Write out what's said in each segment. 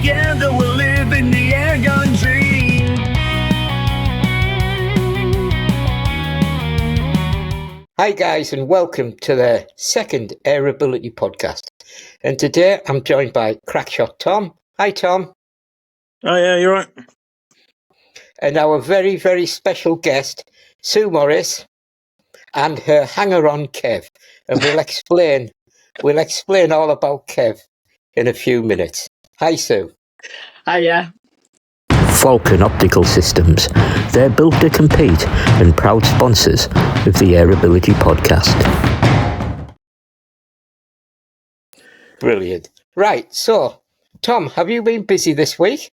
Together we'll live in the air gun dream. Hi guys, and welcome to the second AirAbility podcast. And today I'm joined by Crackshot Tom. Hi Tom. Oh yeah, you're right. And our very, very special guest, Sue Morris, and her hanger-on Kev. And we'll explain all about Kev in a few minutes. Hi Sue. Hiya. Falcon Optical Systems. They're built to compete and proud sponsors of the AirAbility podcast. Brilliant. Right, so, Tom, have you been busy this week?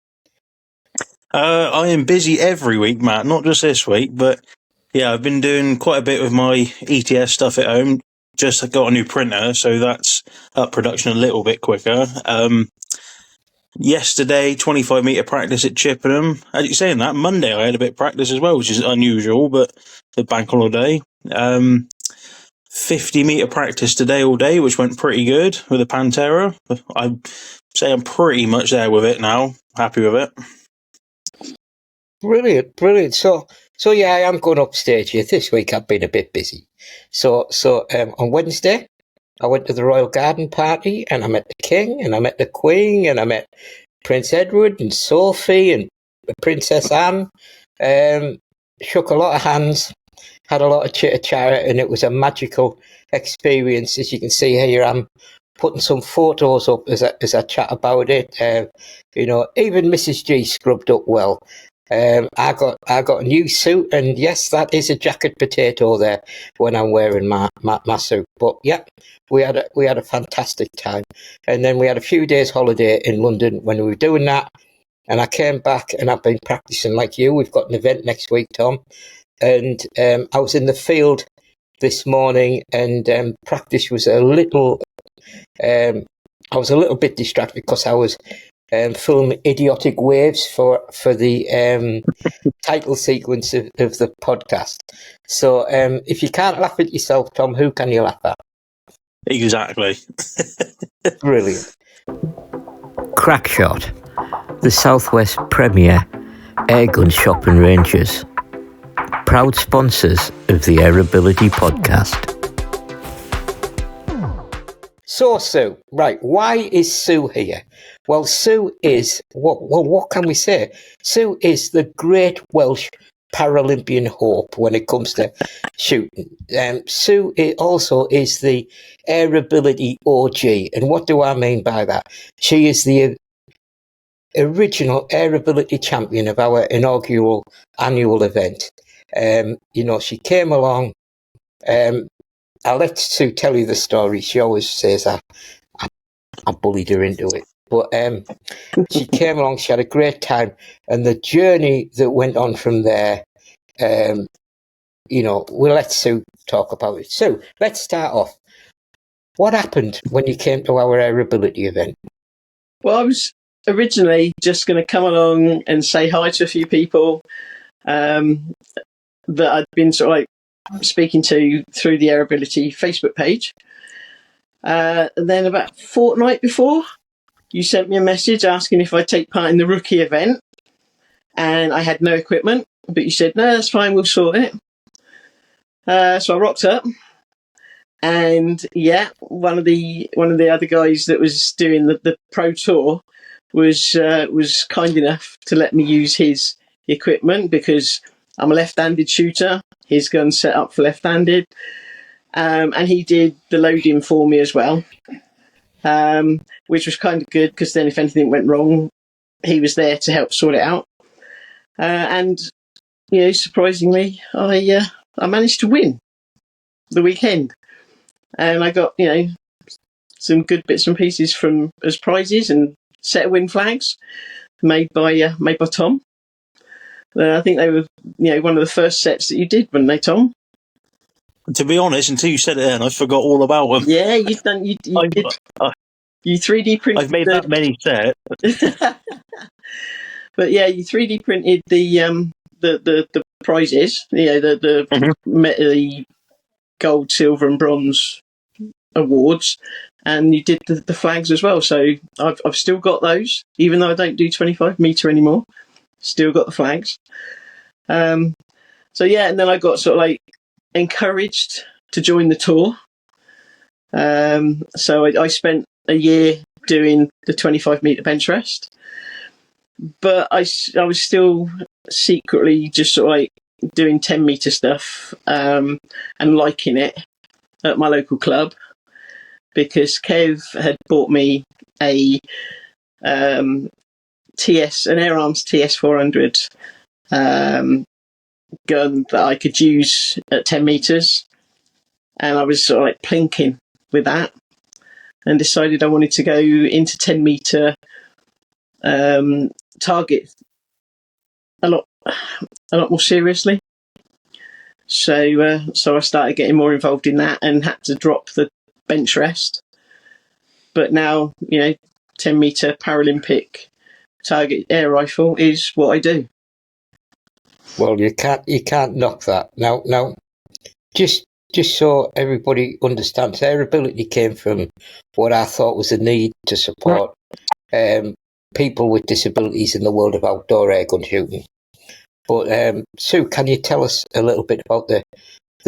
I am busy every week, Matt, not just this week, but yeah, I've been doing quite a bit with my ETS stuff at home. Just got a new printer, so that's up production a little bit quicker. Yesterday, 25-metre practice at Chippenham. As you're saying that, Monday I had a bit of practice as well, which is unusual, but the bank holiday. 50-metre practice today all day, which went pretty good with the Pantera. I'd say I'm pretty much there with it now. Happy with it. Brilliant. So yeah, I am going upstage here. This week I've been a bit busy. So on Wednesday, I went to the Royal Garden Party and I met the King and I met the Queen and I met Prince Edward and Sophie and Princess Anne. Shook a lot of hands, had a lot of chitter-chatter, and it was a magical experience. As you can see here, I'm putting some photos up as I chat about it. Even Mrs. G scrubbed up well. I got a new suit, and yes, that is a jacket potato there when I'm wearing my suit. But yeah, we had a fantastic time, and then we had a few days holiday in London when we were doing that, and I came back and I've been practicing like you. We've got an event next week, Tom, and I was in the field this morning, and practice was a little. I was a little bit distracted because I was filming idiotic waves for the title sequence of the podcast. So if you can't laugh at yourself, Tom, who can you laugh at? Exactly. Brilliant. Crackshot, the Southwest premier airgun shop and ranges. Proud sponsors of the AirAbility podcast. So, Sue, right, why is Sue here? Well, Sue is, what can we say? Sue is the great Welsh Paralympian hope when it comes to shooting. Sue also is the AirAbility OG. And what do I mean by that? She is the original AirAbility champion of our inaugural annual event. She came along. I'll let Sue tell you the story. She always says I bullied her into it. But she came along, she had a great time. And the journey that went on from there, we'll let Sue talk about it. Sue, let's start off. What happened when you came to our AirAbility event? Well, I was originally just going to come along and say hi to a few people that I'd been sort of like speaking to through the AirAbility Facebook page. And then about a fortnight before, you sent me a message asking if I'd take part in the rookie event, and I had no equipment, but you said, no, that's fine, we'll sort it. So I rocked up, and yeah, one of the other guys that was doing the pro tour was kind enough to let me use his equipment because I'm a left-handed shooter. His gun's set up for left-handed. And he did the loading for me as well, which was kind of good because then if anything went wrong, he was there to help sort it out. And, surprisingly, I managed to win the weekend. And I got, some good bits and pieces as prizes and set of win flags made by Tom. I think they were, one of the first sets that you did, weren't they, Tom? To be honest, until you said it then, I forgot all about them. Yeah, you've done. You 3D printed. I've made that many sets. But yeah, you 3D printed the prizes. The gold, silver, and bronze awards, and you did the flags as well. So I've still got those, even though I don't do 25 metre anymore. Still got the flags. So yeah, and then I got sort of like encouraged to join the tour. So I spent a year doing the 25 metre bench rest, but I was still secretly just sort of like doing 10 metre stuff and liking it at my local club, because Kev had bought me an Air Arms TS 400 gun that I could use at 10 metres, and I was sort of like plinking with that, and decided I wanted to go into 10 metre target a lot more seriously. So I started getting more involved in that and had to drop the bench rest. But now, 10 metre Paralympic target air rifle is what I do. Well, you can't knock that. Now, just so everybody understands, AirAbility came from what I thought was a need to support people with disabilities in the world of outdoor airgun shooting. But Sue, can you tell us a little bit about the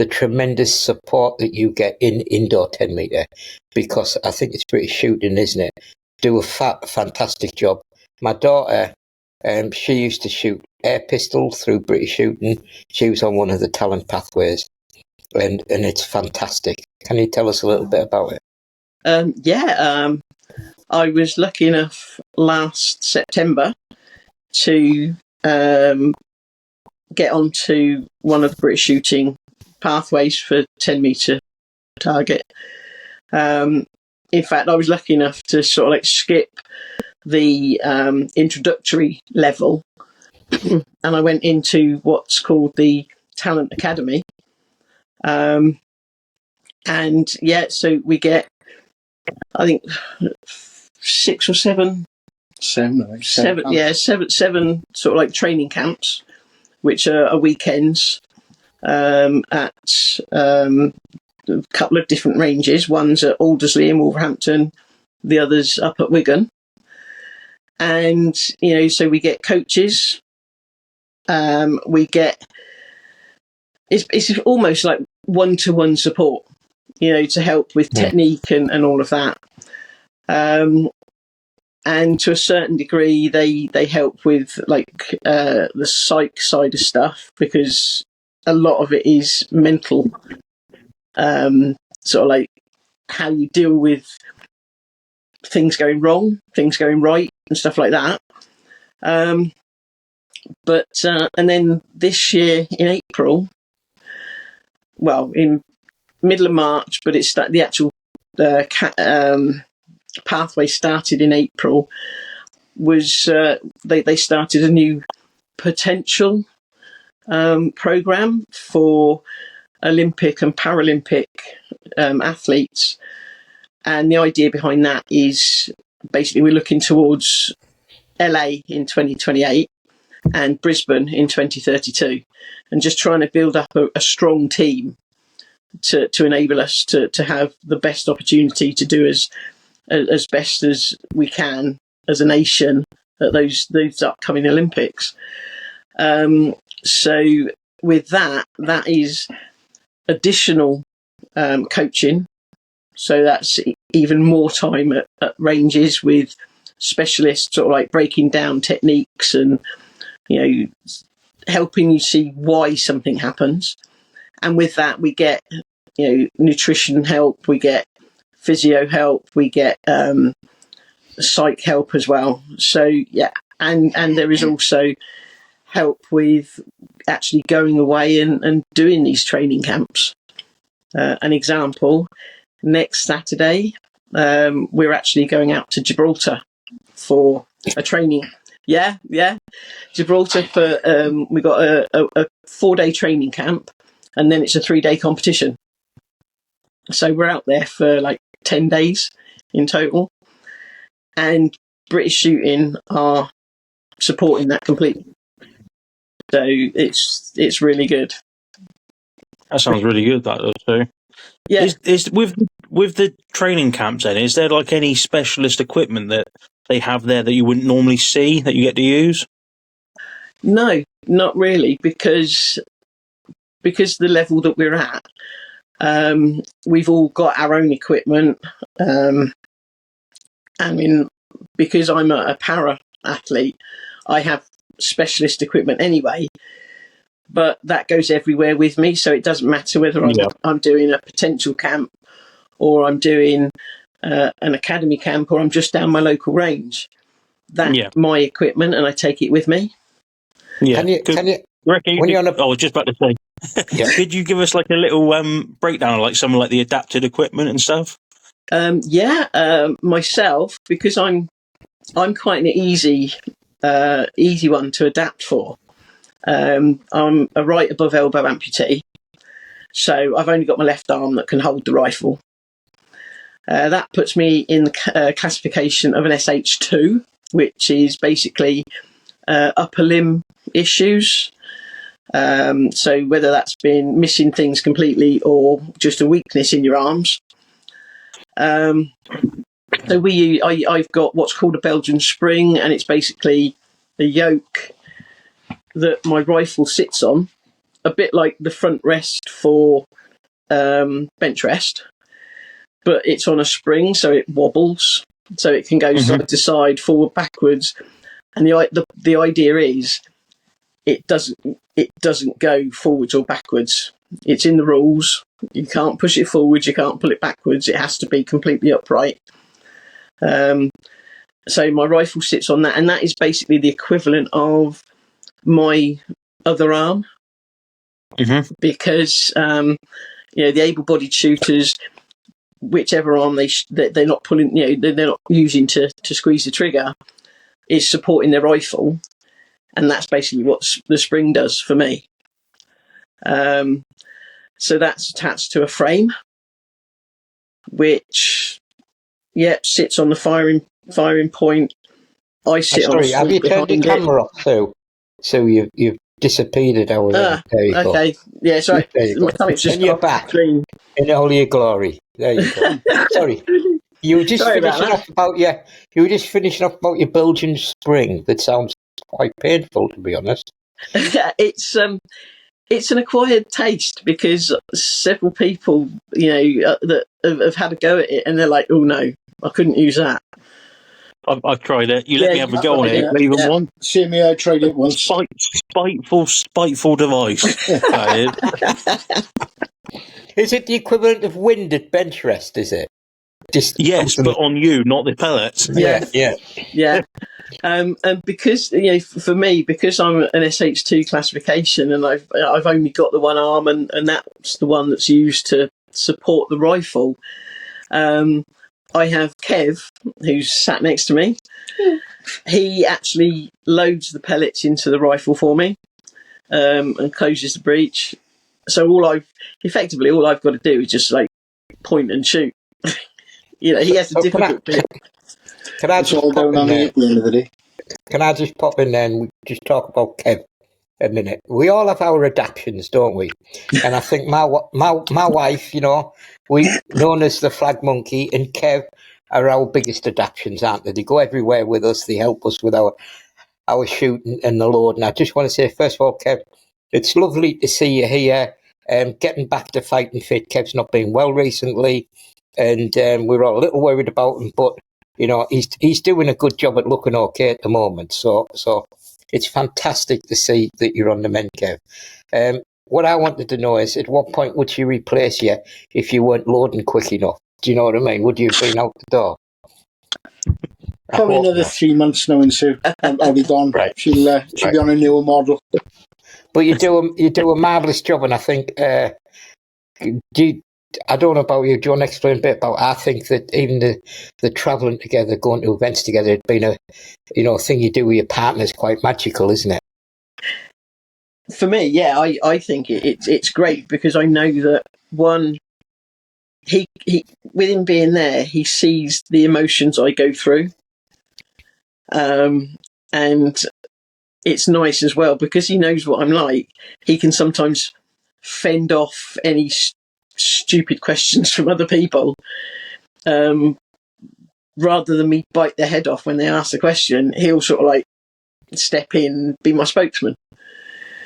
tremendous support that you get in indoor 10 metre? Because I think it's British Shooting, isn't it? Do a fantastic job. My daughter, she used to shoot air pistol through British Shooting. She was on one of the talent pathways, and it's fantastic. Can you tell us a little bit about it? I was lucky enough last September to get onto one of the British Shooting pathways for 10 metre target. In fact, I was lucky enough to sort of like skip the introductory level and I went into what's called the Talent Academy. And so we get, I think, 6 or 7 Seven sort of like training camps, which are weekends at a couple of different ranges. One's at Aldersley in Wolverhampton, the other's up at Wigan. And, so we get coaches, it's almost like one-to-one support, to help with technique and all of that. And to a certain degree, they help with like the psych side of stuff, because a lot of it is mental, sort of like how you deal with things going wrong, things going right, and stuff like that. And then this year in April, well, in middle of March, but it's the actual pathway started in April, was they started a new potential program for Olympic and Paralympic athletes. And the idea behind that is basically we're looking towards LA in 2028 and Brisbane in 2032, and just trying to build up a strong team to enable us to have the best opportunity to do as best as we can as a nation at those upcoming Olympics. So with that is additional coaching. So that's even more time at ranges with specialists, sort of like breaking down techniques and, helping you see why something happens. And with that, we get, nutrition help, we get physio help, we get psych help as well. So, yeah, and there is also help with actually going away and doing these training camps. An example, next Saturday, we're actually going out to Gibraltar for a training. Yeah. Gibraltar for, we got a 4-day training camp, and then it's a 3-day competition. So we're out there for like 10 days in total, and British Shooting are supporting that completely. So it's really good. That sounds really good, that does too. Yeah. Is with with the training camps, then, is there like any specialist equipment that they have there that you wouldn't normally see that you get to use? No, not really, because the level that we're at, we've all got our own equipment. I mean, because I'm a para athlete, I have specialist equipment anyway, but that goes everywhere with me, so it doesn't matter whether I'm doing a potential camp or I'm doing an academy camp or I'm just down my local range. That's my equipment, and I take it with me. Yeah. Can you when you're on I was just about to say, could you give us like a little breakdown of like some of like the adapted equipment and stuff? Myself, because I'm quite an easy one to adapt for. I'm a right above elbow amputee, so I've only got my left arm that can hold the rifle. That puts me in the classification of an SH2, which is basically upper limb issues. So whether that's been missing things completely or just a weakness in your arms. So I've got what's called a Belgian spring, and it's basically a yoke that my rifle sits on, a bit like the front rest for bench rest, but it's on a spring, so it wobbles, so it can go side to side, forward, backwards. And the idea is it doesn't go forwards or backwards. It's in the rules. You can't push it forwards, you can't pull it backwards. It has to be completely upright. So my rifle sits on that, and that is basically the equivalent of my other arm. Because the able-bodied shooters, whichever arm they're not pulling, they're not using to squeeze the trigger, is supporting their rifle, and that's basically what the spring does for me. So that's attached to a frame, which sits on the firing point. I sit on. Sorry, have you turned your camera off? So you've disappeared. There you go. Okay, yeah, sorry. And you're back in all your glory. There you go. Sorry, you were just finishing off about your Belgian spring. That sounds quite painful, to be honest. It's an acquired taste, because several people, that have had a go at it, and they're like, "Oh no, I couldn't use that." I've tried it. You let me have a go on it. Even one. See me, I tried it once. Spiteful device. Is it the equivalent of wind at bench rest? Is it? Yes, but on you, not the pellets. Yeah. And because for me, because I'm an SH2 classification, and I've only got the one arm, and that's the one that's used to support the rifle. I have Kev, who's sat next to me. He actually loads the pellets into the rifle for me, and closes the breech. So all I've got to do is just like point and shoot. He has a difficult bit. Can I just pop in there? At the end of the day? Can I just pop in there and just talk about Kev a minute? We all have our adaptions, don't we? And I think my wife, we known as the flag monkey, and Kev are our biggest adaptions, aren't they? They go everywhere with us. They help us with our shooting and the load. And I just want to say, first of all, Kev, it's lovely to see you here. Getting back to fighting fit. Kev's not been well recently, and we're all a little worried about him, but he's doing a good job at looking okay at the moment. So it's fantastic to see that you're on the mend, Kev. What I wanted to know is, at what point would she replace you if you weren't loading quick enough? Do you know what I mean? Would you have been out the door? Probably another 3 months now, and Sue. I'll be gone. Right. She'll be on a newer model. But you do a marvellous job, and I think I don't know about you. Do you want to explain a bit about? I think that even the travelling together, going to events together, it's been a thing you do with your partner is quite magical, isn't it? For me, yeah, I think it's great, because I know that one, he with him being there, he sees the emotions I go through, and it's nice as well, because he knows what I'm like. He can sometimes fend off any stupid questions from other people, rather than me bite their head off when they ask the question, he'll sort of like step in, be my spokesman.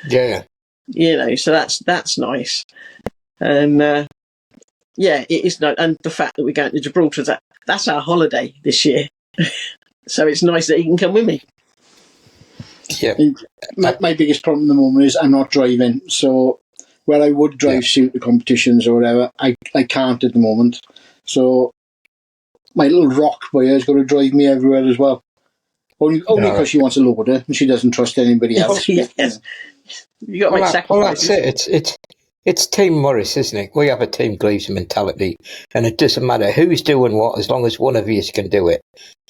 Yeah. So that's nice. And it is nice. And the fact that we're going to Gibraltar, that's our holiday this year. So it's nice that he can come with me. Yeah. My biggest problem at the moment is I'm not driving. So where I would drive suit to competitions or whatever, I can't at the moment. So my little rock boy has got to drive me everywhere as well. Only because she wants a loader and she doesn't trust anybody else. Yes. You got to make sacrifices. Well, that's it. It's Team Morris, isn't it? We have a Team Gleaves mentality, and it doesn't matter who's doing what as long as one of you can do it,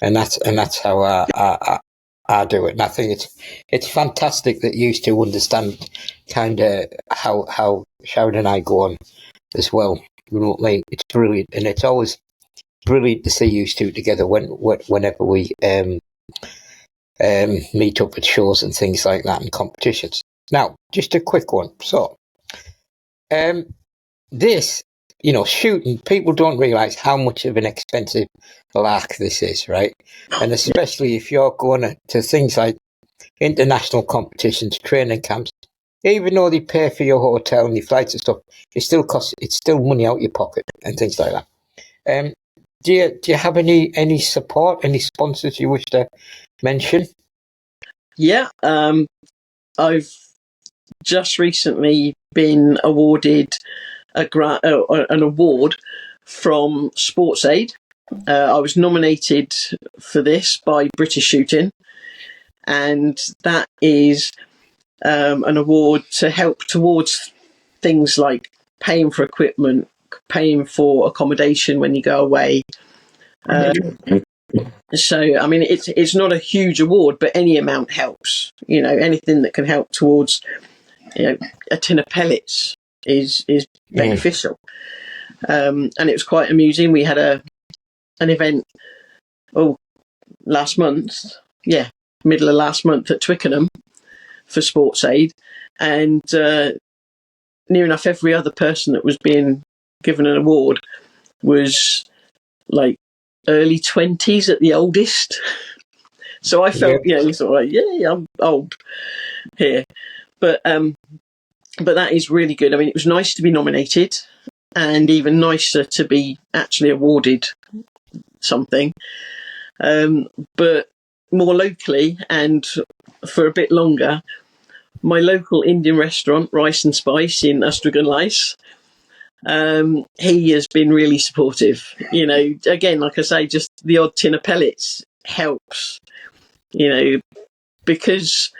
and that's how I do it. And I think it's fantastic that you two understand kind of how Sharon and I go on as well. You know what I mean? It's brilliant, and it's always brilliant to see you two together whenever we meet up at shows and things like that and competitions. Now, just a quick one. So, this, shooting, people don't realise how much of an expensive lark this is, right? And especially if you're going to things like international competitions, training camps, even though they pay for your hotel and your flights and stuff, it's still money out your pocket and things like that. Do you have any support, any sponsors you wish to mention? Yeah, I've just recently been awarded an award from SportsAid. I was nominated for this by British Shooting, and that is an award to help towards things like paying for equipment, paying for accommodation when you go away. So, I mean, it's not a huge award, but any amount helps. Anything that can help towards, a tin of pellets is beneficial. And it was quite amusing. We had an event, last month, middle of last month at Twickenham for SportsAid, and near enough every other person that was being given an award was like early 20s at the oldest. So I felt, sort of like, I'm old here. But that is really good. I mean, it was nice to be nominated, and even nicer to be actually awarded something. But more locally and for a bit longer, my local Indian restaurant, Rice and Spice in Ustragan Lice, he has been really supportive. Again, like I say, just the odd tin of pellets helps, because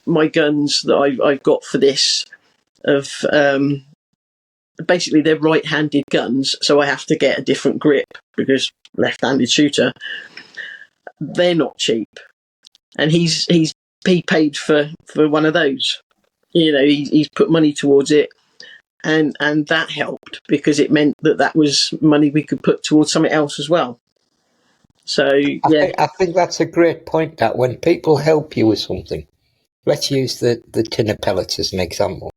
my guns that I've got for this basically they're right-handed guns, so I have to get a different grip because left-handed shooter. They're not cheap, and he paid for one of those. He's put money towards it, and that helped because it meant that was money we could put towards something else as well. So I think that's a great point. That when people help you with something, let's use the tin of pellets as an example.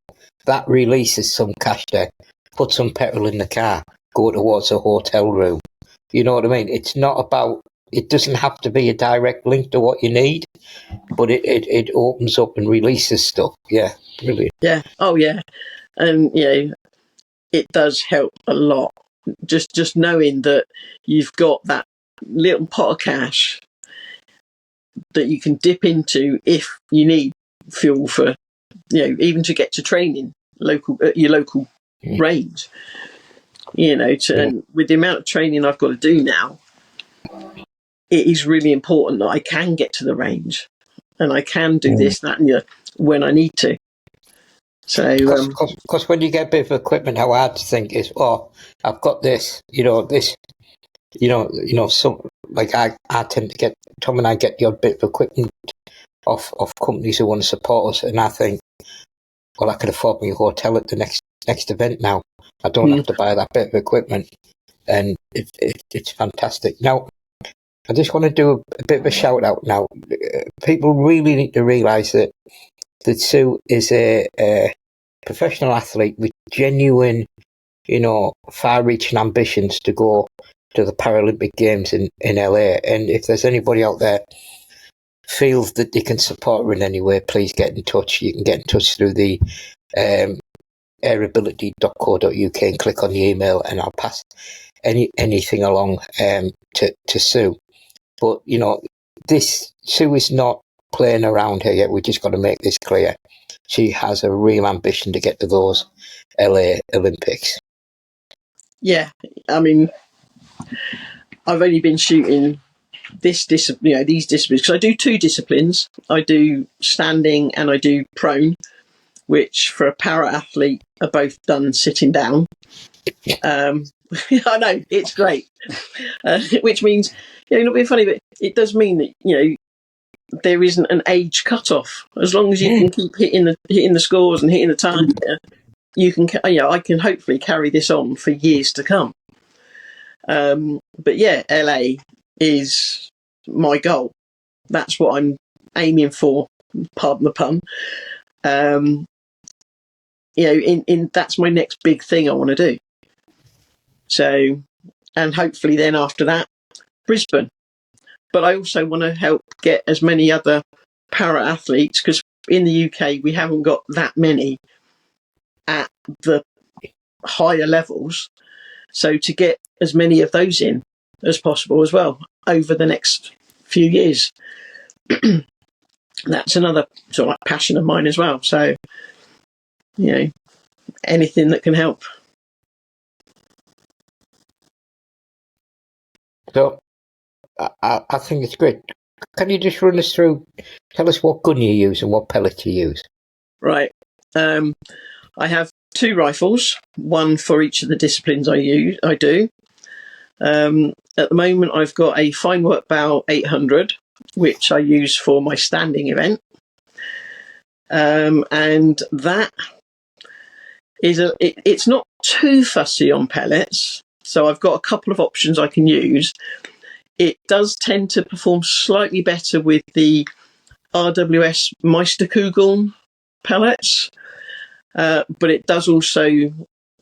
That releases some cash there. Put some petrol in the car, go towards a hotel room. You know what I mean? It's not about, it doesn't have to be a direct link to what you need, but it opens up and releases stuff. Yeah, brilliant. Yeah, and it does help a lot. Just knowing that you've got that little pot of cash that you can dip into if you need fuel for, even to get to training your local range. And with the amount of training I've got to do now, it is really important that I can get to the range and I can do this, that, and the other when I need to. So, because when you get a bit of equipment, how hard to think is, I've got this, some like I tend to get, Tom and I get the odd bit of equipment off companies who want to support us, and I think, well, I could afford me a hotel at the next event now. I don't have to buy that bit of equipment, and it's fantastic. Now, I just want to do a bit of a shout out now. People really need to realise that Sue is a professional athlete with genuine, far-reaching ambitions to go to the Paralympic Games in LA. And if there's anybody out there feels that they can support her in any way, please get in touch. You can get in touch through the AirAbility.co.uk and click on the email, and I'll pass anything along to Sue. But Sue is not playing around here yet. We just got to make this clear. She has a real ambition to get to those LA Olympics. Yeah, I mean, I've only been shooting these disciplines, because I do 2 disciplines. I do standing and I do prone, which for a para athlete are both done sitting down. I know, it's great. Which means, not being funny, but it does mean that, there isn't an age cut-off. As long as you can keep hitting the scores and hitting the target, you can, I can hopefully carry this on for years to come. But yeah, LA is my goal. That's what I'm aiming for. Pardon the pun. That's my next big thing I want to do. So, and hopefully then after that, Brisbane. But I also want to help get as many other para athletes, because in the UK we haven't got that many at the higher levels. So to get as many of those in as possible as well over the next few years. That's another sort of like passion of mine as well. So, anything that can help. So, I think it's great. Can you just run us through, tell us what gun you use and what pellet you use? Right. I have 2 rifles, one for each of the disciplines I do. At the moment, I've got a fine work bow 800, which I use for my standing event. And that is it's not too fussy on pellets. So I've got a couple of options I can use. It does tend to perform slightly better with the RWS Meisterkugel pellets, but it does also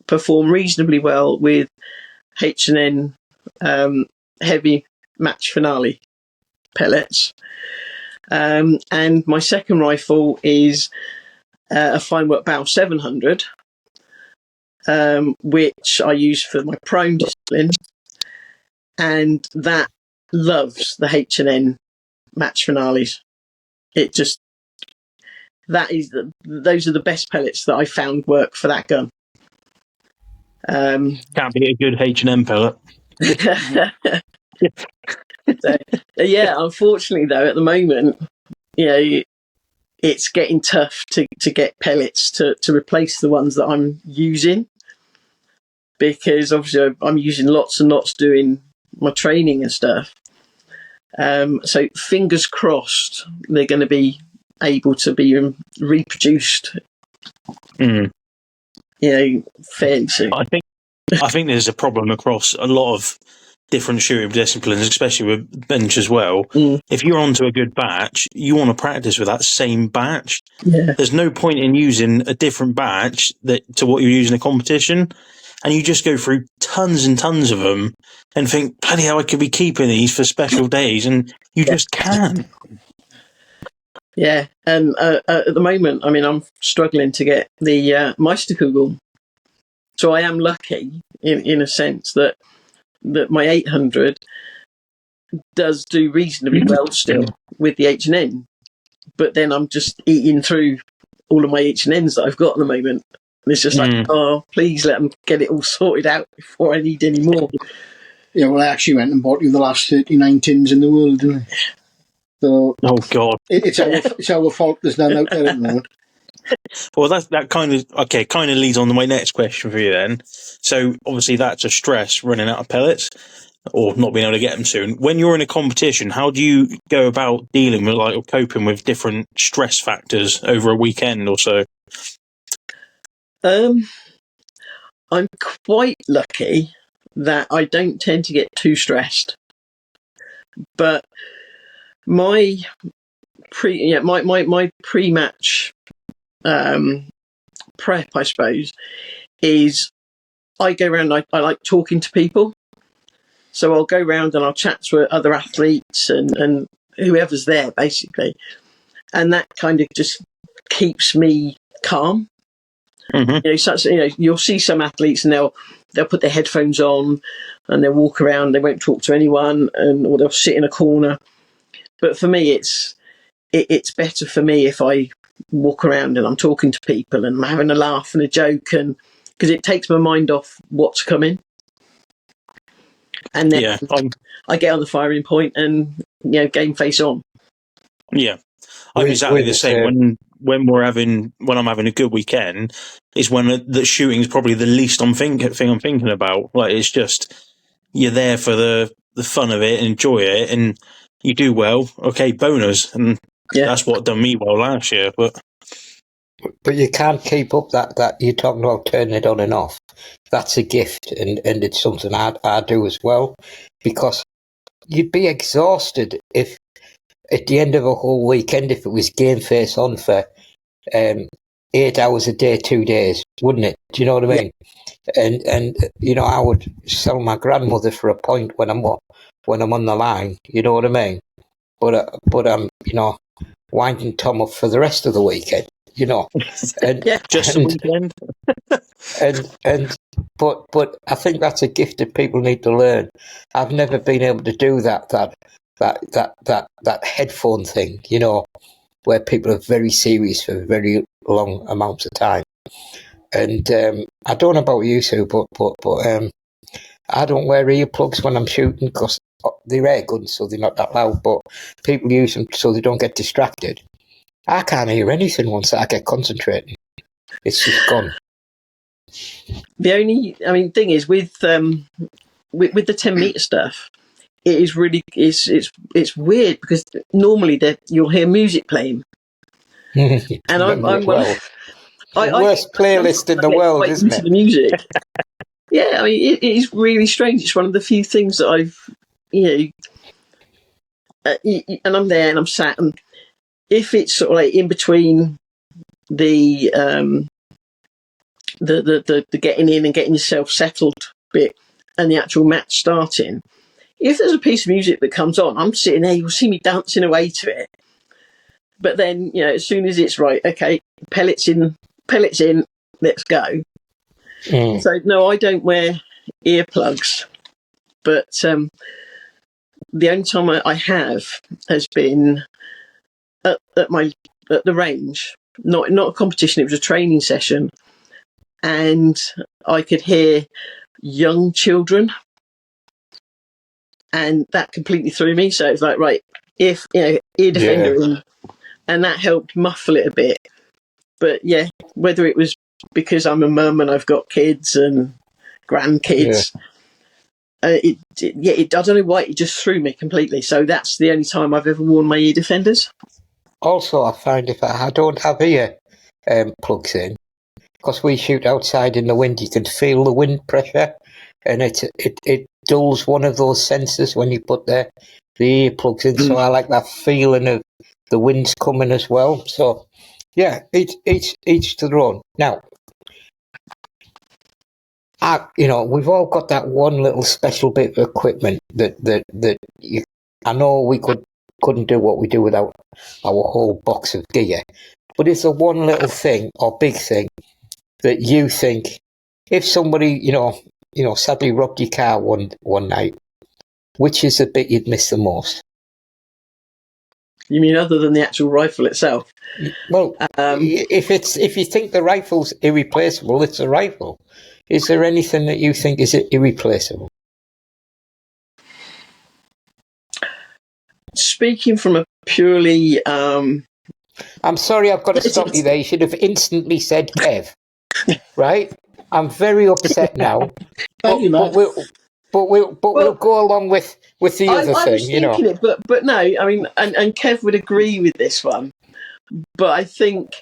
perform reasonably well with H&N heavy match finale pellets. And my second rifle is a fine work bow 700, which I use for my prone discipline, and that loves the H&N match finales. It just, those are the best pellets that I found work for that gun. Can't be a good H&M pellet. So, yeah, unfortunately though, at the moment, it's getting tough to get pellets to replace the ones that I'm using, because obviously I'm using lots and lots doing my training and stuff. So fingers crossed they're going to be able to be reproduced. Fairly soon. I think there's a problem across a lot of different shooting disciplines, especially with bench as well. If you're onto a good batch, you want to practice with that same batch. Yeah. There's no point in using a different batch to what you're using in a competition, and you just go through tons and tons of them and think, bloody hell, I could be keeping these for special days, and you just can't. Yeah, and at the moment, I mean, I'm struggling to get the Meisterkugel. So I am lucky in a sense that my 800 does do reasonably well still with the H&N, but then I'm just eating through all of my H&Ns that I've got at the moment. And it's just like, oh, please let them get it all sorted out before I need any more. Yeah, well, I actually went and bought you the last 39 tins in the world, didn't I? So, oh God, it's our fault there's none out there at the moment. Well, that kind of leads on to my next question for you then. So obviously that's a stress, running out of pellets or not being able to get them soon. When you're in a competition, how do you go about dealing with or coping with different stress factors over a weekend or so? I'm quite lucky that I don't tend to get too stressed, but my pre-match prep, I suppose, is I go around, I like talking to people. So I'll go around and I'll chat to other athletes and whoever's there, basically. And that kind of just keeps me calm. Mm-hmm. You'll see some athletes and they'll put their headphones on and they'll walk around. They won't talk to anyone, or they'll sit in a corner. But for me, it's better for me if I walk around and I'm talking to people and I'm having a laugh and a joke, and because it takes my mind off what's coming. And then I get on the firing point and game face on. Yeah, I'm exactly the same. When I'm having a good weekend, is when the shooting is probably the least thing I'm thinking about. Like, it's just you're there for the fun of it, enjoy it, and you do well. Okay, bonus, and that's what done me well last year. But you can't keep up that you're talking about turning it on and off. That's a gift, and it's something I do as well, because you'd be exhausted if at the end of a whole weekend, if it was game face on for 8 hours a day, 2 days, wouldn't it? Do you know what I mean? And I would sell my grandmother for a point when I'm on the line. You know what I mean? But I'm winding Tom up for the rest of the weekend. Just the weekend. But I think that's a gift that people need to learn. I've never been able to do that headphone thing, where people are very serious for very long amounts of time. And I don't know about you, Sue, but I don't wear earplugs when I'm shooting because they're air guns, so they're not that loud. But people use them so they don't get distracted. I can't hear anything once I get concentrating. It's just gone. The only, thing is with the 10-meter stuff, it is really it's weird because normally you'll hear music playing, and I'm the worst playlist in the world, isn't it? The music. Yeah, it is really strange. It's one of the few things that I've and I'm there and I'm sat, and if it's sort of like in between the getting in and getting yourself settled bit and the actual match starting, if there's a piece of music that comes on, I'm sitting there, you'll see me dancing away to it. But then, as soon as it's right, okay, pellets in, let's go. So, no, I don't wear earplugs. But the only time I have has been at the range. Not a competition, it was a training session. And I could hear young children. And that completely threw me. So it's like, right, if ear defender in, and that helped muffle it a bit. But whether it was because I'm a mum and I've got kids and grandkids, I don't know why, it just threw me completely. So that's the only time I've ever worn my ear defenders. Also, I find if I don't have ear plugs in, because we shoot outside in the wind, you can feel the wind pressure, and it dulls one of those sensors when you put the earplugs in. So I like that feeling of the wind's coming as well. So each to their own. Now, we've all got that one little special bit of equipment that I know we couldn't do what we do without our whole box of gear. But is there one little thing or big thing that you think, if somebody sadly robbed your car one night, which is the bit you'd miss the most? You mean other than the actual rifle itself? Well, if you think the rifle's irreplaceable, it's a rifle. Is there anything that you think is irreplaceable? Speaking from a purely... I'm sorry, I've got to stop you there. You should have instantly said Kev. Right? I'm very upset now. But we'll go along with the other thing. I was thinking it, but no, and Kev would agree with this one. But I think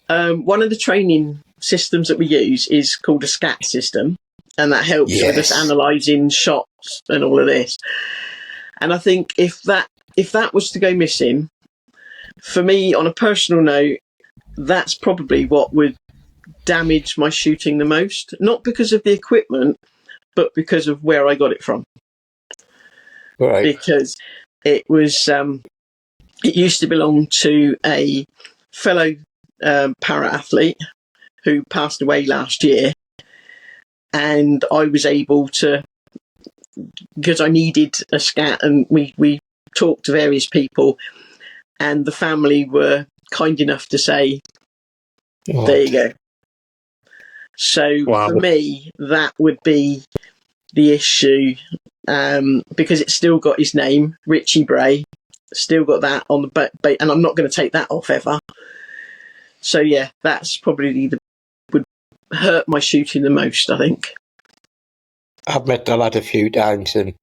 one of the training systems that we use is called a SCAT system, and that helps with us analysing shots and all of this. And I think if that was to go missing, for me, on a personal note, that's probably what would damaged my shooting the most, not because of the equipment, but because of where I got it from. Right. Because it was, it used to belong to a fellow para athlete who passed away last year, and I was able to, because I needed a scat, and we talked to various people, and the family were kind enough to say, there you go. So Wow. for me, that would be the issue, because it's still got his name, Richie Bray, still got that on the back, and I'm not going to take that off ever. So yeah, that's probably would hurt my shooting the most, I think. I've met the lad a few times, and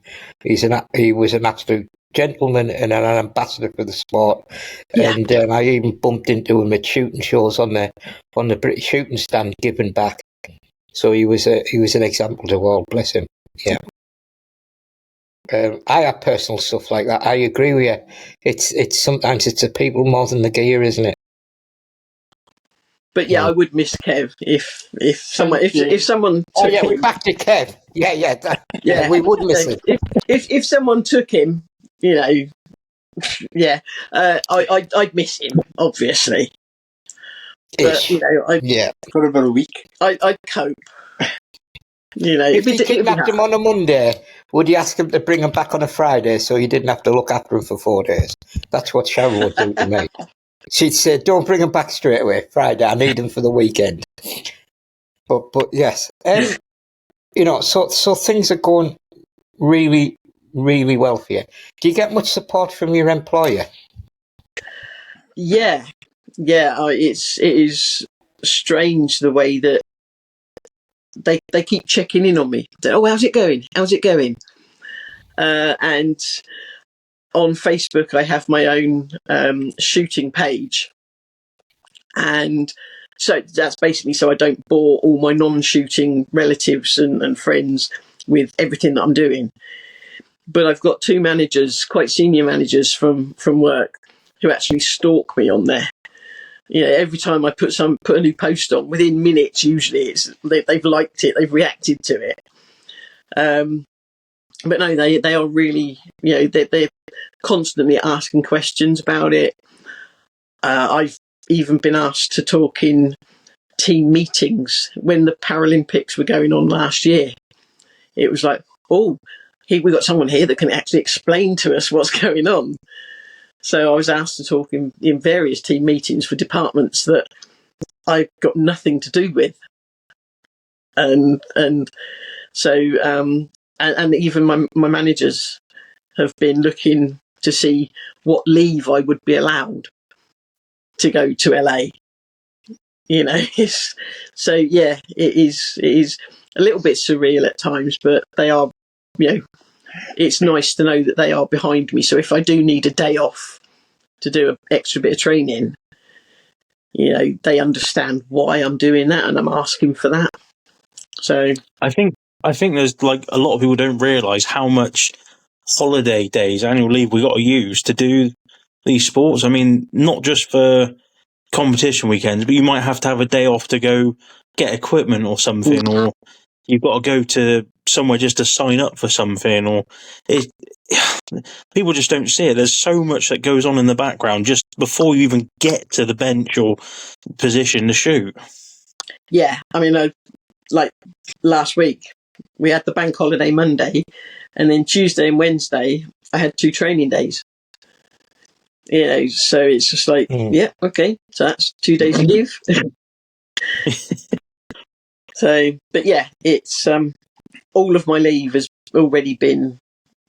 he was an absolute gentleman and an ambassador for the sport. Yeah. And I even bumped into him at shooting shows on the British shooting stand, giving back. So he was an example to all. Bless him. Yeah. I have personal stuff like that. I agree with you. It's sometimes it's the people more than the gear, isn't it? But yeah, I would miss Kev if someone Oh took yeah, him. we're back to Kev. Yeah, we would miss it. If someone took him, I'd miss him, obviously. Ish. But For about a week. I'd cope. If you kidnapped him on a Monday, would you ask him to bring him back on a Friday so you didn't have to look after him for 4 days? That's what Sharon would do to me. She'd say, "Don't bring him back straight away. Friday, I need him for the weekend." But yes, so things are going really, really well for you. Do you get much support from your employer? Yeah. It is strange the way that they keep checking in on me. Oh, how's it going? And on Facebook, I have my own shooting page, and so that's basically so I don't bore all my non-shooting relatives and friends with everything that I'm doing. But I've got 2 managers, quite senior managers from work, who actually stalk me on there. Every time I put a new post on, within minutes, usually they've liked it, they've reacted to it. But no, they are really, they're constantly asking questions about it. I've even been asked to talk in team meetings when the Paralympics were going on last year. It was like, we've got someone here that can actually explain to us what's going on. So I was asked to talk in various team meetings for departments that I've got nothing to do with. And so, and even my managers have been looking to see what leave I would be allowed to go to LA. So yeah, it is a little bit surreal at times, but they are, it's nice to know that they are behind me. So if I do need a day off to do an extra bit of training, they understand why I'm doing that and I'm asking for that. So I think there's like a lot of people don't realise how much holiday days, annual leave we got to use to do these sports. I mean, not just for competition weekends, but you might have to have a day off to go get equipment or something, or you've got to go to somewhere just to sign up for something, or people just don't see it. There's so much that goes on in the background just before you even get to the bench or position to shoot. Yeah, I mean, like last week, we had the bank holiday Monday, and then Tuesday and Wednesday, I had 2 training days. So it's just like, yeah, okay, so that's 2 days of leave. So, but yeah, it's all of my leave has already been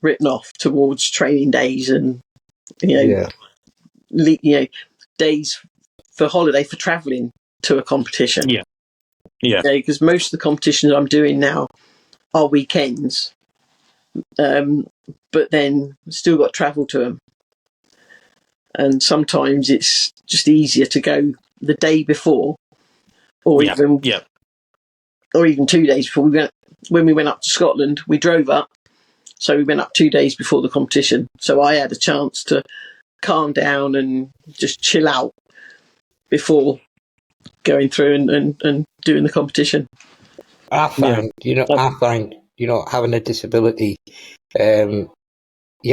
written off towards training days and days for holiday for travelling to a competition. Yeah. Because most of the competitions I'm doing now are weekends, but then still got to travel to them. And sometimes it's just easier to go the day before, or even 2 days before. When we went up to Scotland, we drove up, so we went up 2 days before the competition. So I had a chance to calm down and just chill out before going through and doing the competition. I find, having a disability, you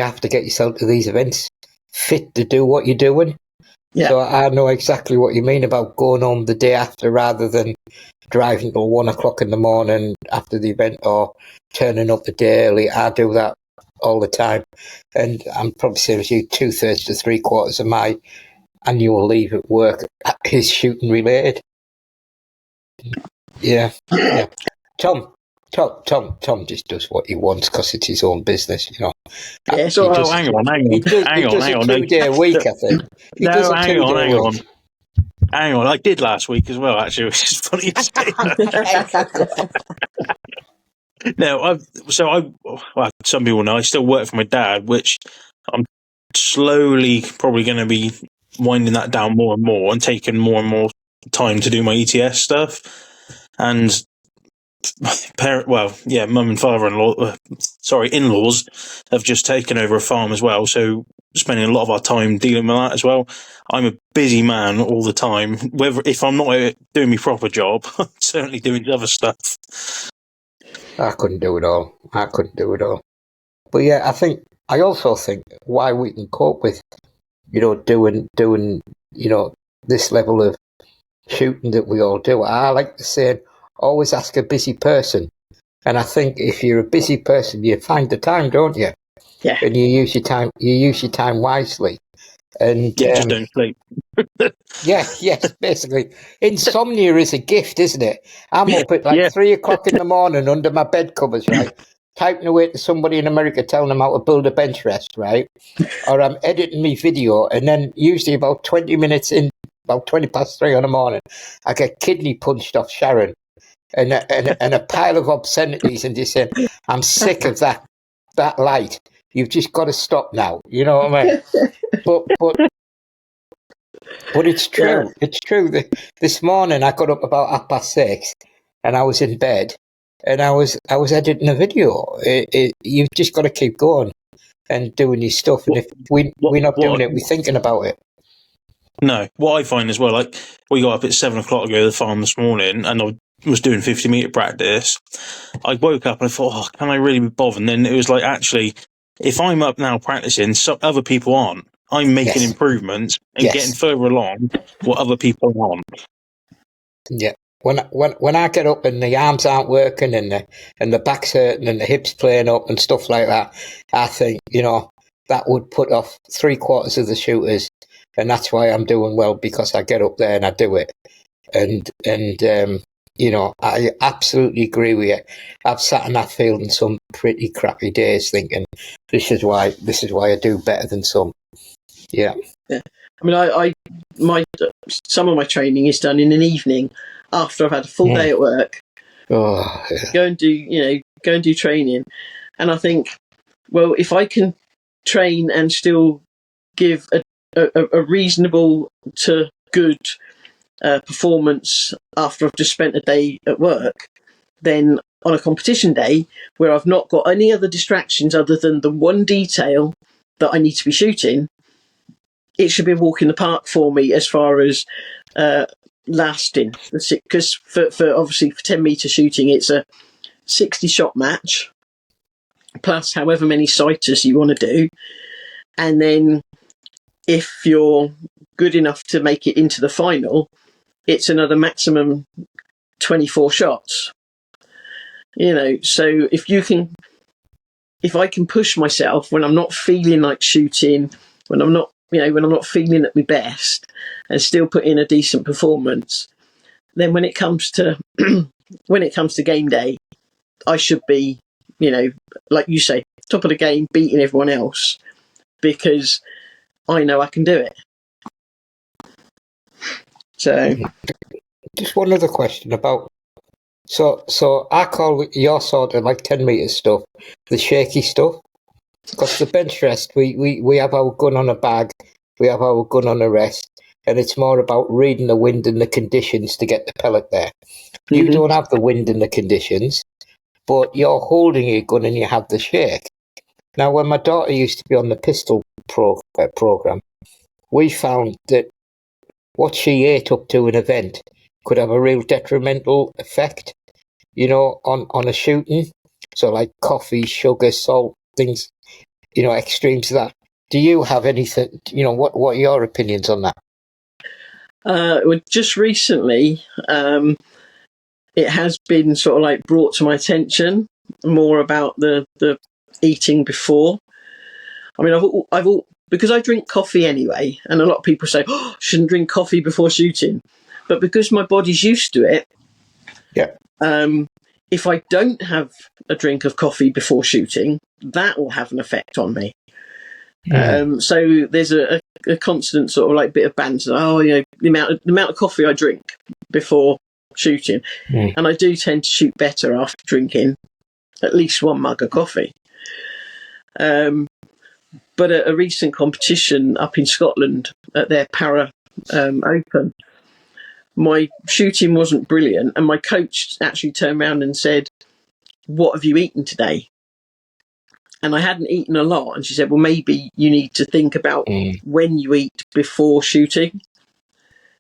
have to get yourself to these events fit to do what you're doing. Yeah. So I know exactly what you mean about going home the day after rather than driving till 1 o'clock in the morning after the event or turning up the day early. I do that all the time. And I'm probably saying as you, 2/3 to 3/4 of my annual leave at work is shooting related. Yeah. Tom just does what he wants because it's his own business, you know. Yeah, so hang on. He does a 2-day week, I think. Hang on. I did last week as well, actually, which is funny to say. No, some people know I still work for my dad, which I'm slowly probably going to be winding that down more and more and taking more and more time to do my ETS stuff. And mum and in-laws have just taken over a farm as well, so spending a lot of our time dealing with that as well. I'm a busy man all the time. If I'm not doing my proper job, I'm certainly doing other stuff. I couldn't do it all. But yeah, I also think why we can cope with, doing, this level of shooting that we all do. I like to say, always ask a busy person. And I think if you're a busy person, you find the time, don't you? Yeah. And you use your time wisely. And just don't sleep. Yes, basically. Insomnia is a gift, isn't it? I'm up at 3 o'clock in the morning under my bed covers, right? Typing away to somebody in America telling them how to build a bench rest, right? Or I'm editing my video, and then usually about 20 minutes in, about 20 past 3 in the morning, I get kidney punched off Sharon and a pile of obscenities and just saying, I'm sick of that light. You've just got to stop now. You know what I mean? But it's true. Yeah. It's true. This morning I got up about 6:30 and I was in bed and I was editing a video. You've just got to keep going and doing your stuff. And if we're not doing it, we're thinking about it. No. What I find as well, like we got up at 7 o'clock to go to the farm this morning and I was doing 50-meter practice. I woke up and I thought, can I really be bothered? And then it was like, actually, if I'm up now practicing, some other people aren't. I'm making improvements and getting further along what other people aren't. Yeah. When I get up and the arms aren't working and the back's hurting and the hips playing up and stuff like that, I think, that would put off 3/4 of the shooters. And that's why I'm doing well, because I get up there and I do it. And I absolutely agree with you. I've sat in that field in some pretty crappy days thinking, this is why I do better than some. Yeah. I mean, some of my training is done in an evening after I've had a full day at work. Oh, yeah. Go and do training, and I think, well, if I can train and still give a reasonable to good performance after I've just spent a day at work, then on a competition day where I've not got any other distractions other than the one detail that I need to be shooting, it should be a walk in the park for me as far as lasting. Because for 10-meter shooting, it's a 60-shot match plus however many sighters you want to do, and then if you're good enough to make it into the final, it's another maximum 24 shots. So if I can push myself when I'm not feeling like shooting, when I'm not feeling at my best, and still put in a decent performance, then when it comes to game day, I should be, like you say, top of the game, beating everyone else, because I know I can do it. So, just one other question about. So I call your sort of like 10-meter stuff the shaky stuff, because the bench rest we have our gun on a bag, we have our gun on a rest, and it's more about reading the wind and the conditions to get the pellet there. Mm-hmm. You don't have the wind and the conditions, but you're holding your gun and you have the shake. Now, when my daughter used to be on the pistol program, we found that what she ate up to an event could have a real detrimental effect, on a shooting. So like coffee, sugar, salt, things, extremes to that. Do you have anything, what are your opinions on that? Well, just recently, it has been sort of like brought to my attention more about the eating before. I mean, because I drink coffee anyway, and a lot of people say, "Oh, shouldn't drink coffee before shooting," but because my body's used to it, yeah. If I don't have a drink of coffee before shooting, that will have an effect on me. So there's a constant sort of like bit of banter. Oh, the amount of coffee I drink before shooting, and I do tend to shoot better after drinking at least one mug of coffee. But at a recent competition up in Scotland at their Para Open, my shooting wasn't brilliant, and my coach actually turned around and said, "What have you eaten today?" And I hadn't eaten a lot, and she said, "Well, maybe you need to think about when you eat before shooting."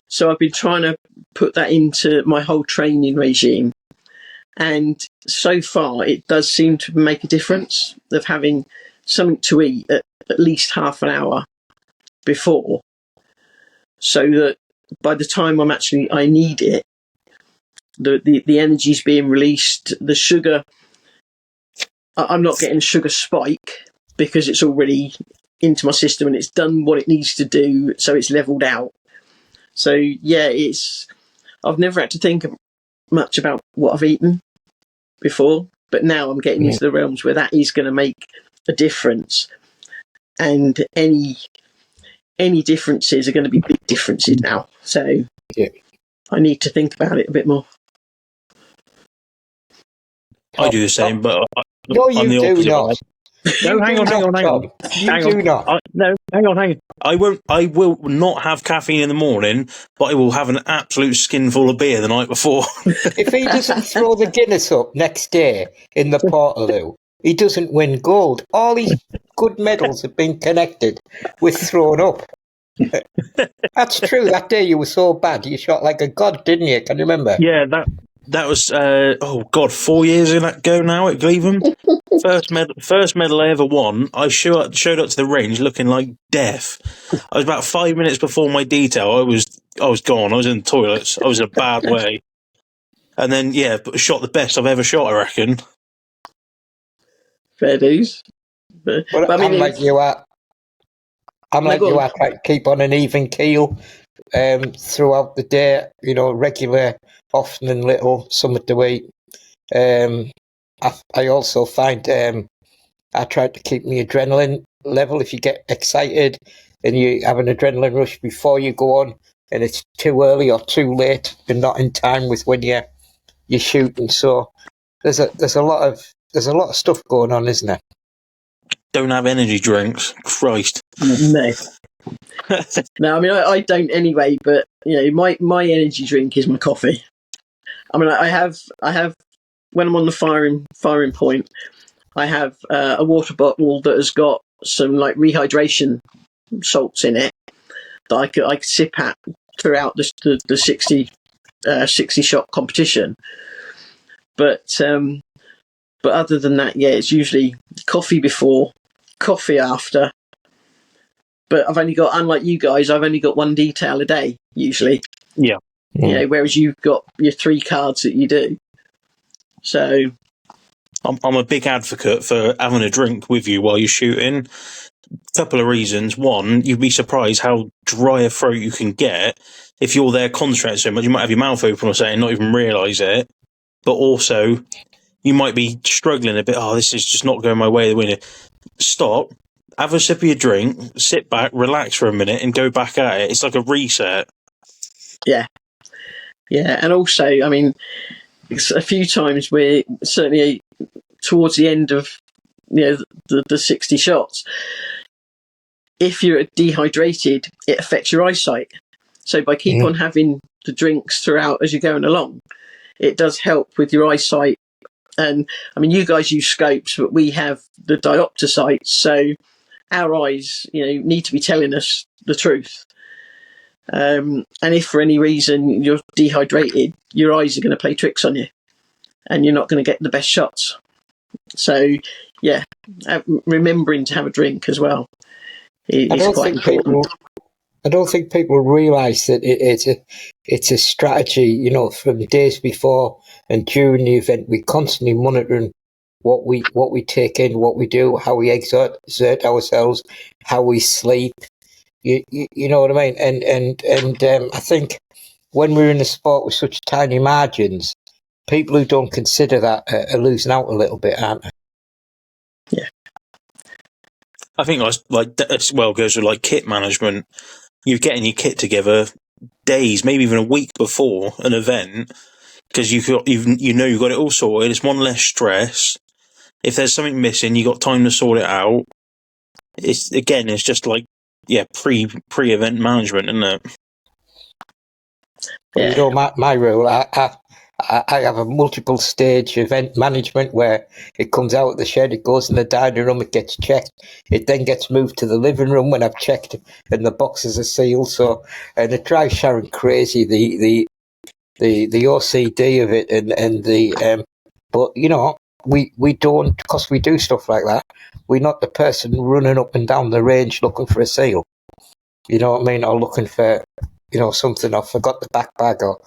So I've been trying to put that into my whole training regime, and so far it does seem to make a difference of having something to eat at least half an hour before, so that by the time I need it, the energy's being released, the sugar, I'm not getting a sugar spike because it's already into my system and it's done what it needs to do, so it's leveled out. So yeah, I've never had to think much about what I've eaten before, but now I'm getting into the realms where that is going to make a difference, and any differences are going to be big differences now. So I need to think about it a bit more. I do the same, but No, I'm the you do opposite. not. No, hang on. You do not. No, hang on. I will not have caffeine in the morning, but I will have an absolute skinful of beer the night before. If he doesn't throw the Guinness up next day in the Portaloo, he doesn't win gold. All these good medals have been connected with throwing up. That's true. That day you were so bad, you shot like a god, didn't you? Can you remember? Yeah, that was 4 years ago now at Cleveland. First medal I ever won. I showed up to the range looking like death. I was about 5 minutes before my detail. I was gone. I was in the toilets. I was in a bad way. And then shot the best I've ever shot, I reckon. Fair dues. But I mean, I'm like you are. I try to keep on an even keel throughout the day. Regular, often and little, something to eat. I also find I try to keep my adrenaline level. If you get excited and you have an adrenaline rush before you go on, and it's too early or too late and not in time with when you're shooting. So there's a lot of stuff going on, isn't there? Don't have energy drinks. Christ. No. No, I mean I don't anyway. But my energy drink is my coffee. I mean I have when I'm on the firing point, I have a water bottle that has got some like rehydration salts in it that I could sip at throughout the 60 shot competition. But other than that, it's usually coffee before, coffee after. But I've only got, unlike you guys, I've only got one detail a day usually. Yeah. Whereas you've got your 3 cards that you do. So I'm a big advocate for having a drink with you while you're shooting. Couple of reasons. One, you'd be surprised how dry a throat you can get if you're there concentrating so much. You might have your mouth open or something, not even realise it. But also, you might be struggling a bit. Oh, this is just not going my way. The winner. Stop. Have a sip of your drink. Sit back, relax for a minute, and go back at it. It's like a reset. Yeah, and also, I mean, it's a few times where certainly towards the end of the 60 shots, if you're dehydrated, it affects your eyesight. So by keep on having the drinks throughout as you're going along, it does help with your eyesight. And I mean, you guys use scopes, but we have the diopter sights, so our eyes, need to be telling us the truth. And if for any reason you're dehydrated, your eyes are going to play tricks on you, and you're not going to get the best shots. So, yeah, remembering to have a drink as well is quite important. I don't think people realise that it's a strategy. You know, from days before and during the event, we're constantly monitoring what we take in, what we do, how we exert ourselves, how we sleep. You know what I mean? And I think when we're in a sport with such tiny margins, people who don't consider that are losing out a little bit, aren't they? Yeah. I think like as well goes with like kit management. You're getting your kit together days, maybe even a week before an event, because you've got it all sorted. It's one less stress. If there's something missing, you got time to sort it out. It's just like pre-event management, isn't it? Well, you know, my rule, I have a multiple stage event management where it comes out of the shed, it goes in the dining room, it gets checked, it then gets moved to the living room when I've checked and the boxes are sealed. So, and it drives Sharon crazy, the OCD of it, and the but you know, we don't, because we do stuff like that, we're not the person running up and down the range looking for a seal. You know what I mean? Or looking for, you know, something, I forgot the back bag or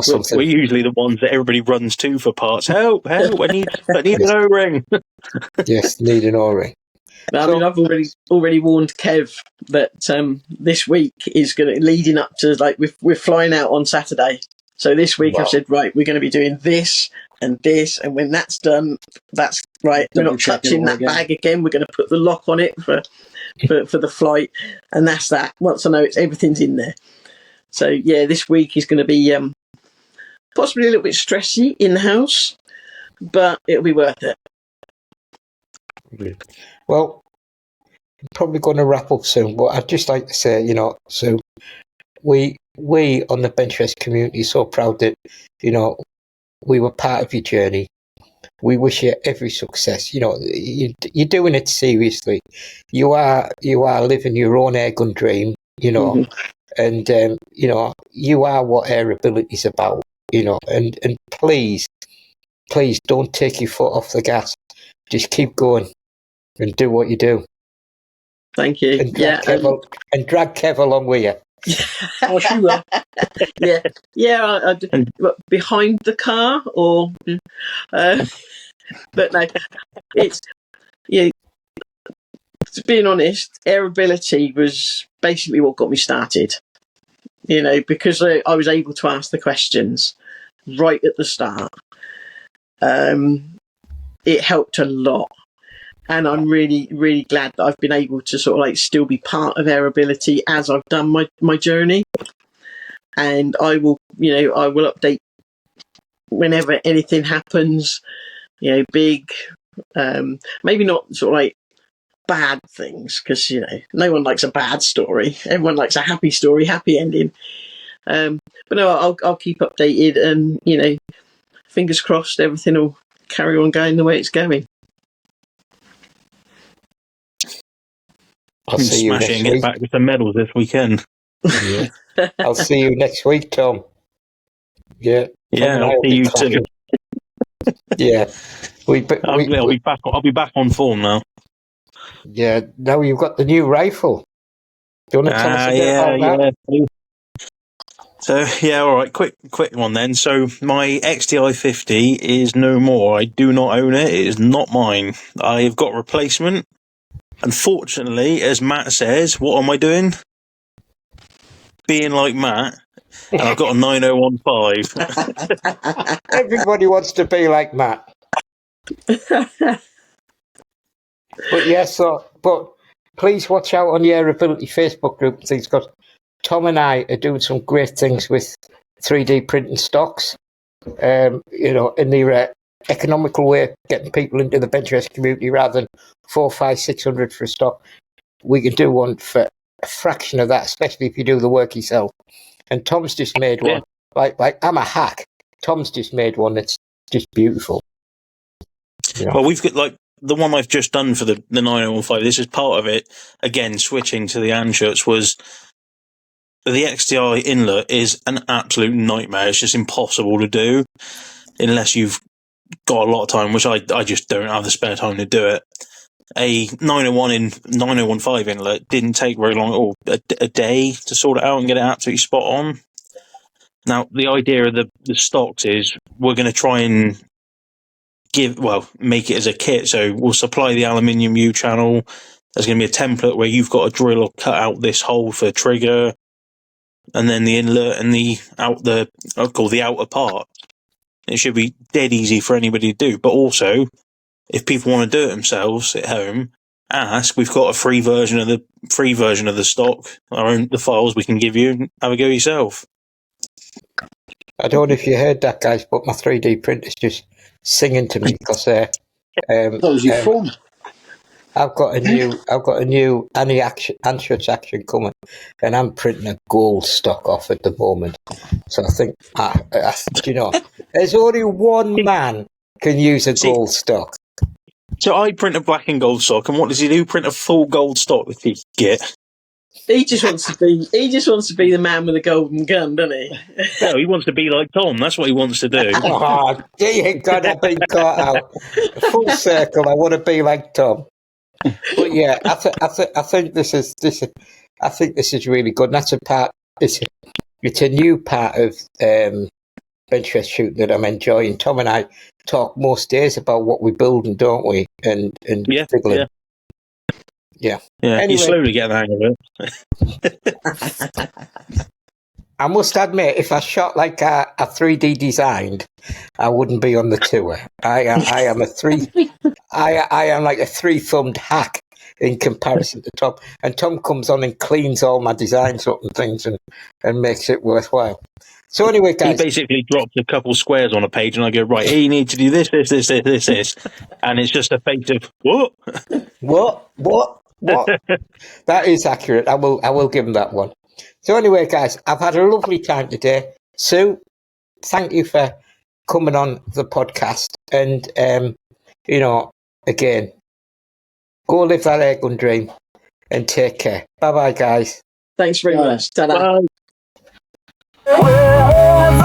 something. We're usually the ones that everybody runs to for parts. Help, I need an O-ring. Yes, need an O-ring. I mean, I've already warned Kev that this week is leading up to, like, we're flying out on Saturday. So this week I've said, right, we're going to be doing this, and when that's done, that's right. We're not touching that bag again. We're going to put the lock on it for the flight, and that's that. Once I know everything's in there. So yeah, this week is going to be possibly a little bit stressy in the house, but it'll be worth it. Well, I'm probably going to wrap up soon, but I'd just like to say, you know, so we on the bench rest community are so proud that, you know, we were part of your journey. We wish you every success. You know, you're doing it seriously. You are living your own airgun dream, you know, and, you know, you are what AirAbility is about, you know, and please don't take your foot off the gas. Just keep going and do what you do. Thank you. And drag Kev along with you. Oh, she will. Yeah. Behind the car, or but no, it's to being honest, AirAbility was basically what got me started. You know, because I was able to ask the questions right at the start. It helped a lot. And I'm really, really glad that I've been able to sort of like still be part of AirAbility as I've done my journey. And I will update whenever anything happens, you know, big, maybe not sort of like bad things, because, you know, no one likes a bad story. Everyone likes a happy story, happy ending. But no, I'll keep updated, and, you know, fingers crossed everything will carry on going the way it's going. I'll see you next and week. Get back with some medals this weekend. Yeah. I'll see you next week, Tom. Yeah. Yeah, I'll see you too. Yeah. I'll be back. I'll be back on form now. Yeah. Now you've got the new rifle. Do you want to tell us a bit about that? Yeah. So yeah, all right. Quick one then. So my XTI 50 is no more. I do not own it. It is not mine. I've got a replacement. Unfortunately, as Matt says, what am I doing? Being like Matt, and I've got a 9015. Everybody wants to be like Matt. But yeah, but please watch out on the AirAbility Facebook group and things, because Tom and I are doing some great things with 3D printing stocks. You know, in the economical way of getting people into the bench rest community, rather than 400, 500, 600 for a stock. We can do one for a fraction of that, especially if you do the work yourself. And Tom's just made one. Like I'm a hack. Tom's just made one that's just beautiful. Yeah. Well, we've got like the one I've just done for the 9015. This is part of it. Again, switching to the Anschutz was the XTI inlet is an absolute nightmare. It's just impossible to do unless you've got a lot of time, which I just don't have the spare time to do it. A 901 in 9015 inlet didn't take very long at all, a day to sort it out and get it absolutely spot on. Now, the idea of the stocks is we're going to try and make it as a kit. So we'll supply the aluminium U channel. There's going to be a template where you've got to drill or cut out this hole for trigger, and then the inlet and the outer part. It should be dead easy for anybody to do. But also, if people want to do it themselves at home, ask. We've got a free version of the stock, the files we can give you, and have a go yourself. I don't know if you heard that, guys, but my 3D printer's just singing to me because that was your phone. I've got a new anti-anthrax action coming, and I'm printing a gold stock off at the moment. So I think, there's only one man can use a gold stock. So I print a black and gold stock, and what does he do? Print a full gold stock that he get. He just wants to be the man with the golden gun, doesn't he? No, he wants to be like Tom. That's what he wants to do. Oh, dear God, I've been caught out. Full circle, I want to be like Tom. But yeah, I think this is really good. And that's a part. It's a new part of bench press shooting that I'm enjoying. Tom and I talk most days about what we build and don't we, and fiddling. Yeah. Anyway, you slowly get the hang of it. I must admit, if I shot like a 3D designed, I wouldn't be on the tour. I am like a 3-thumbed hack in comparison to Tom. And Tom comes on and cleans all my designs up and things and makes it worthwhile. So anyway, guys, he basically drops a couple squares on a page, and I go, right, you need to do this, and it's just a face of what. That is accurate. I will give him that one. So anyway, guys, I've had a lovely time today. Sue, thank you for coming on the podcast. And, again, go live that airgun dream and take care. Bye-bye, guys. Thanks very much. Ta-da. Bye.